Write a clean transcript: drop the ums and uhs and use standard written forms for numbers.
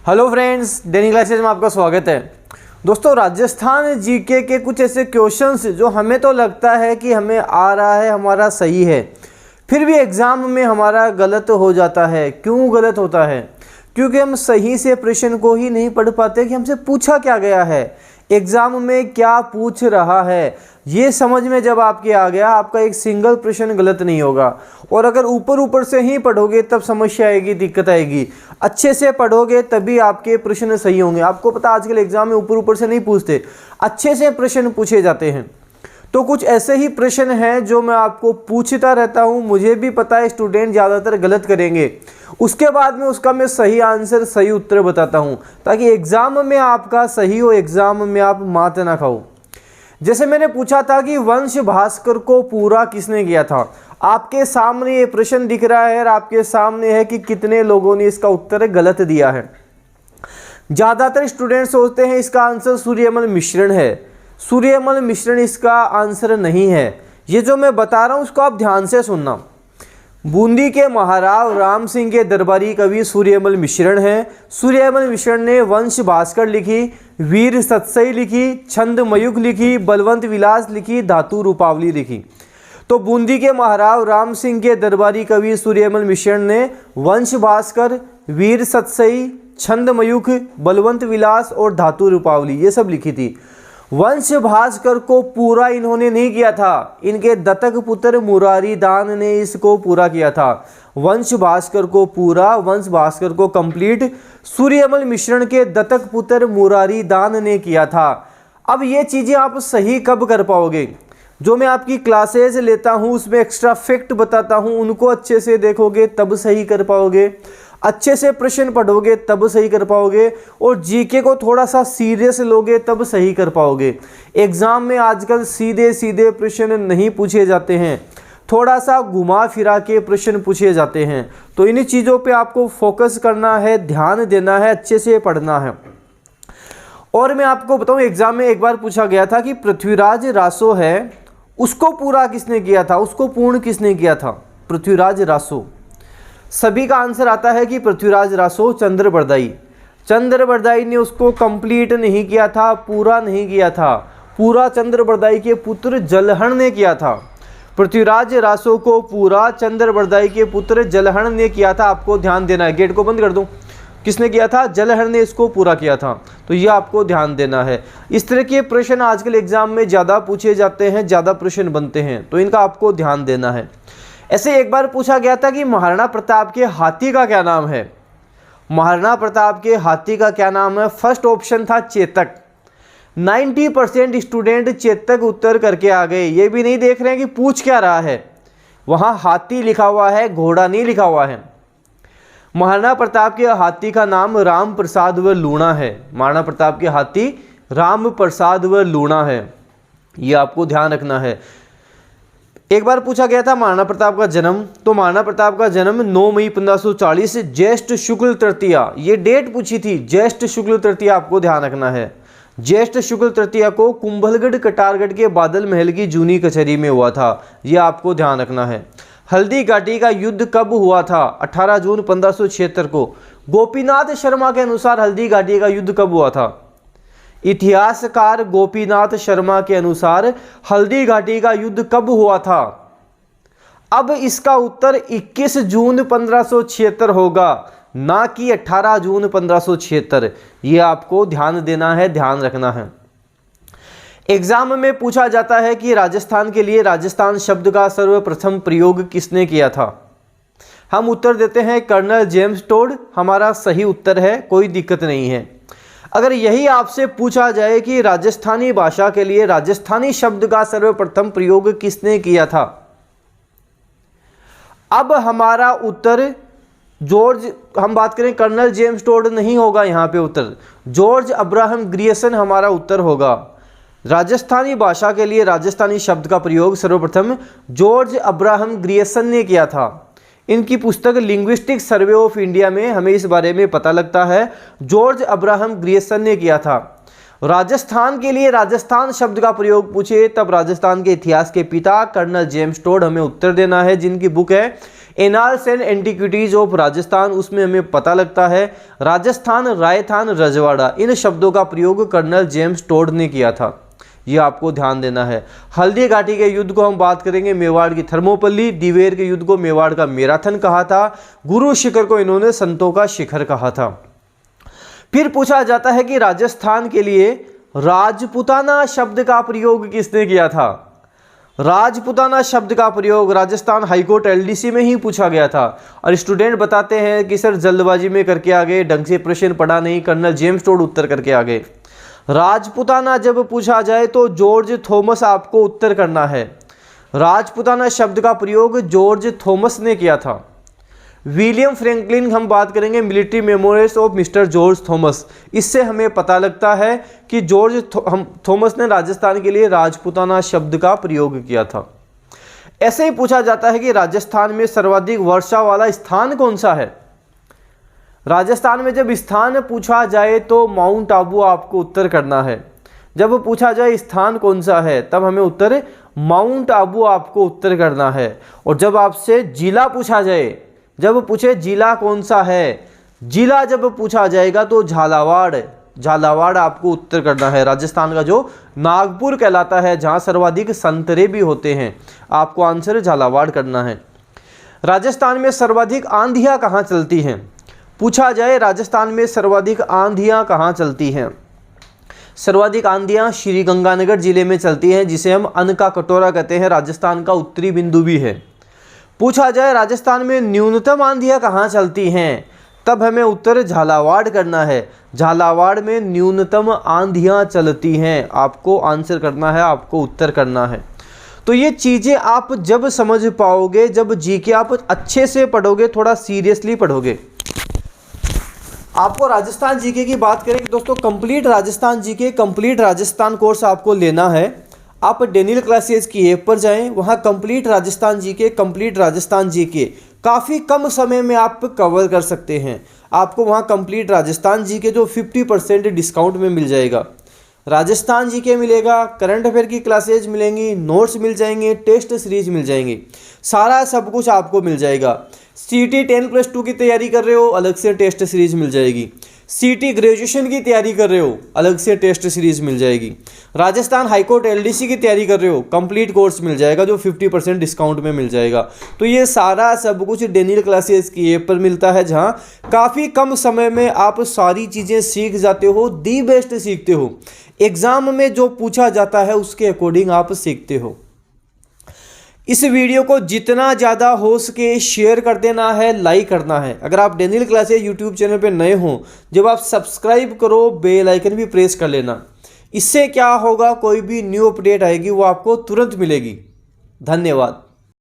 Hello friends, डेनी classes में आपका स्वागत है। दोस्तों, राजस्थान जीके के कुछ ऐसे क्वेश्चंस जो हमें तो लगता है कि हमें आ रहा है, हमारा सही है, फिर भी एग्ज़ाम में हमारा गलत हो जाता है। क्यों गलत होता है? क्योंकि हम सही से प्रश्न को ही नहीं पढ़ पाते कि हमसे पूछा क्या गया है, एग्ज़ाम में क्या पूछ रहा है। ये समझ में जब आपके आ गया, आपका एक सिंगल प्रश्न गलत नहीं होगा। और अगर ऊपर ऊपर से ही पढ़ोगे तब समस्या आएगी, दिक्कत आएगी। अच्छे से पढ़ोगे तभी आपके प्रश्न सही होंगे। आपको पता आजकल एग्जाम में ऊपर ऊपर से नहीं पूछते, अच्छे से प्रश्न पूछे जाते हैं। तो कुछ ऐसे ही प्रश्न हैं जो मैं आपको पूछता रहता हूं। मुझे भी पता है स्टूडेंट ज़्यादातर गलत करेंगे, उसके बाद में उसका मैं सही आंसर, सही उत्तर बताता हूं ताकि एग्ज़ाम में आपका सही हो, एग्ज़ाम में आप मात ना खाओ। जैसे मैंने पूछा था कि वंश भास्कर को पूरा किसने किया था। आपके सामने ये प्रश्न दिख रहा है और आपके सामने है कि कितने लोगों ने इसका उत्तर गलत दिया है। ज़्यादातर स्टूडेंट सोचते हैं इसका आंसर सूर्यमल मिश्रण है। सूर्यमल मिश्रण इसका आंसर नहीं है। ये जो मैं बता रहा हूँ उसको आप ध्यान से सुनना। बूंदी के महाराव राम सिंह के दरबारी कवि सूर्यमल मिश्रण हैं। सूर्यमल मिश्रण ने वंश भास्कर लिखी, वीर सतसई लिखी, छंद मयूख लिखी, बलवंत विलास लिखी, धातु रूपावली लिखी। तो बूंदी के महाराव राम सिंह के दरबारी कवि सूर्यमल मिश्रण ने वंश भास्कर, वीर सतसई, छंद मयूख, बलवंत विलास और धातु रूपावली ये सब लिखी थी। वंश भास्कर को पूरा इन्होंने नहीं किया था, इनके दत्तक पुत्र मुरारी दान ने इसको पूरा किया था। वंश भास्कर को पूरा, वंश भास्कर को कंप्लीट सूर्यमल मिश्रण के दत्तक पुत्र मुरारी दान ने किया था। अब ये चीज़ें आप सही कब कर पाओगे? जो मैं आपकी क्लासेज लेता हूँ उसमें एक्स्ट्रा फैक्ट बताता हूँ, उनको अच्छे से देखोगे तब सही कर पाओगे। अच्छे से प्रश्न पढ़ोगे तब सही कर पाओगे। और जीके को थोड़ा सा सीरियस लोगे तब सही कर पाओगे। एग्ज़ाम में आजकल सीधे सीधे प्रश्न नहीं पूछे जाते हैं, थोड़ा सा घुमा फिरा के प्रश्न पूछे जाते हैं। तो इन चीज़ों पे आपको फोकस करना है, ध्यान देना है, अच्छे से पढ़ना है। और मैं आपको बताऊं, एग्ज़ाम में एक बार पूछा गया था कि पृथ्वीराज रासो है, उसको पूरा किसने किया था, उसको पूर्ण किसने किया था? पृथ्वीराज रासो। सभी का आंसर आता है कि पृथ्वीराज रासो चंद्रबरदाई। चंद्रबरदाई ने उसको कंप्लीट नहीं किया था, पूरा नहीं किया था। पूरा चंद्रबरदाई के पुत्र जलहण ने किया था। पृथ्वीराज रासो को पूरा चंद्रबरदाई के पुत्र जलहण ने किया था। आपको ध्यान देना है। गेट को बंद कर दूं। किसने किया था? जलहण ने इसको पूरा किया था। तो ये आपको ध्यान देना है। इस तरह के प्रश्न आजकल एग्जाम में ज़्यादा पूछे जाते हैं, ज़्यादा प्रश्न बनते हैं, तो इनका आपको ध्यान देना है। ऐसे एक बार पूछा गया था कि महाराणा प्रताप के हाथी का क्या नाम है। महाराणा प्रताप के हाथी का क्या नाम है? फर्स्ट ऑप्शन था चेतक। 90% स्टूडेंट चेतक उत्तर करके आ गए। ये भी नहीं देख रहे हैं कि पूछ क्या रहा है। वहाँ हाथी लिखा हुआ है, घोड़ा नहीं लिखा हुआ है। महाराणा प्रताप के हाथी का नाम राम प्रसाद व लूणा है। महाराणा प्रताप के हाथी राम प्रसाद व लूणा है। ये आपको ध्यान रखना है। एक बार पूछा गया था महाराणा प्रताप का जन्म। तो महाराणा प्रताप का जन्म 9 मई 1540 ज्येष्ठ शुक्ल तृतीया, ये डेट पूछी थी। ज्येष्ठ शुक्ल तृतीया आपको ध्यान रखना है। ज्येष्ठ शुक्ल तृतीया को कुंभलगढ़ कटारगढ़ के बादल महल की जूनी कचहरी में हुआ था। ये आपको ध्यान रखना है। हल्दी घाटी का युद्ध कब हुआ था? 18 जून 1576 को। गोपीनाथ शर्मा के अनुसार हल्दी घाटी का युद्ध कब हुआ था? इतिहासकार गोपीनाथ शर्मा के अनुसार हल्दी घाटी का युद्ध कब हुआ था? अब इसका उत्तर 21 जून 1576 होगा, ना कि 18 जून 1576। ये आपको ध्यान देना है, ध्यान रखना है। एग्जाम में पूछा जाता है कि राजस्थान के लिए राजस्थान शब्द का सर्वप्रथम प्रयोग किसने किया था? हम उत्तर देते हैं कर्नल जेम्स टोड। हमारा सही उत्तर है, कोई दिक्कत नहीं है। अगर यही आपसे पूछा जाए कि राजस्थानी भाषा के लिए राजस्थानी शब्द का सर्वप्रथम प्रयोग किसने किया था, अब हमारा उत्तर जॉर्ज, हम बात करें कर्नल जेम्स टोड नहीं होगा यहाँ पे उत्तर, जॉर्ज अब्राहम ग्रियर्सन हमारा उत्तर होगा। राजस्थानी भाषा के लिए राजस्थानी शब्द का प्रयोग सर्वप्रथम जॉर्ज अब्राहम ग्रियर्सन ने किया था। इनकी पुस्तक लिंग्विस्टिक सर्वे ऑफ इंडिया में हमें इस बारे में पता लगता है। जॉर्ज अब्राहम ग्रियर्सन ने किया था। राजस्थान के लिए राजस्थान शब्द का प्रयोग पूछे तब राजस्थान के इतिहास के पिता कर्नल जेम्स टोड हमें उत्तर देना है, जिनकी बुक है annals and antiquities of Rajasthan, उसमें हमें पता लगता है राजस्थान, रायथान, रजवाड़ा, इन शब्दों का प्रयोग कर्नल जेम्स टोड ने किया था। ये आपको ध्यान देना है। हल्दी घाटी के युद्ध को हम बात करेंगे, मेवाड़ की थर्मोपल्ली। दिवेर के युद्ध को मेवाड़ का मैराथन कहा था। गुरु शिखर को इन्होंने संतों का शिखर कहा था। फिर पूछा जाता है कि राजस्थान के लिए राजपुताना शब्द का प्रयोग किसने किया था। राजपुताना शब्द का प्रयोग राजस्थान हाईकोर्ट एलडीसी में ही पूछा गया था। और स्टूडेंट बताते हैं कि सर जल्दबाजी में करके आ गए, ढंग से प्रश्न पढ़ा नहीं, कर्नल जेम्स टोड उत्तर करके आ गए। राजपुताना जब पूछा जाए तो जॉर्ज थॉमस आपको उत्तर करना है। राजपुताना शब्द का प्रयोग जॉर्ज थॉमस ने किया था। विलियम फ्रैंकलिन हम बात करेंगे, military memorials of mister George Thomas. इससे हमें पता लगता है कि जॉर्ज थॉमस ने राजस्थान के लिए राजपुताना शब्द का प्रयोग किया था। ऐसे ही पूछा जाता है कि राजस्थान में सर्वाधिक वर्षा वाला स्थान कौन सा है। राजस्थान में जब स्थान पूछा जाए तो माउंट आबू आपको उत्तर करना है। जब पूछा जाए स्थान कौन सा है तब हमें उत्तर माउंट आबू आपको उत्तर करना है। और जब आपसे जिला पूछा जाए, जब पूछे जिला कौन सा है, जिला जब पूछा जाएगा तो झालावाड़, झालावाड़ आपको उत्तर करना है। राजस्थान का जो नागपुर कहलाता है, जहाँ सर्वाधिक संतरे भी होते हैं, आपको आंसर झालावाड़ करना है। राजस्थान में सर्वाधिक आंधियाँ कहाँ चलती हैं। पूछा जाए राजस्थान में सर्वाधिक आंधियाँ कहाँ चलती हैं। सर्वाधिक आंधियाँ श्री गंगानगर जिले में चलती हैं, जिसे हम अन्न का कटोरा कहते हैं, राजस्थान का उत्तरी बिंदु भी है। पूछा जाए राजस्थान में न्यूनतम आंधियाँ कहाँ चलती हैं, तब हमें उत्तर झालावाड़ करना है। झालावाड़ में न्यूनतम आंधियाँ चलती हैं, आपको आंसर करना है, आपको उत्तर करना है। तो ये चीज़ें आप जब समझ पाओगे, जब जीके आप अच्छे से पढ़ोगे, थोड़ा सीरियसली पढ़ोगे। आपको राजस्थान जीके की बात करें दोस्तों, complete Rajasthan GK, complete Rajasthan course आपको लेना है। आप डेनियल क्लासेस की ऐप पर जाएं, वहाँ complete Rajasthan GK, complete Rajasthan GK काफ़ी कम समय में आप कवर कर सकते हैं। आपको वहाँ कंप्लीट राजस्थान जीके जो 50% डिस्काउंट में मिल जाएगा। राजस्थान जीके मिलेगा, करंट अफेयर की क्लासेज मिलेंगी, नोट्स मिल जाएंगे, टेस्ट सीरीज मिल जाएंगी, सारा सब कुछ आपको मिल जाएगा। सीटी 10+2 की तैयारी कर रहे हो, अलग से टेस्ट सीरीज मिल जाएगी। सीटी ग्रेजुएशन की तैयारी कर रहे हो, अलग से टेस्ट सीरीज मिल जाएगी। राजस्थान हाईकोर्ट एलडीसी की तैयारी कर रहे हो, कंप्लीट कोर्स मिल जाएगा जो 50% डिस्काउंट में मिल जाएगा। तो ये सारा सब कुछ डेनियल क्लासेस की ऐप पर मिलता है, जहाँ काफ़ी कम समय में आप सारी चीज़ें सीख जाते हो, दी बेस्ट सीखते हो। एग्ज़ाम में जो पूछा जाता है उसके अकॉर्डिंग आप सीखते हो। इस वीडियो को जितना ज़्यादा हो सके शेयर कर देना है, लाइक करना है। अगर आप डेनियल क्लासेस यूट्यूब चैनल पे नए हों, जब आप सब्सक्राइब करो, बेल आइकन भी प्रेस कर लेना। इससे क्या होगा, कोई भी न्यू अपडेट आएगी वो आपको तुरंत मिलेगी। धन्यवाद।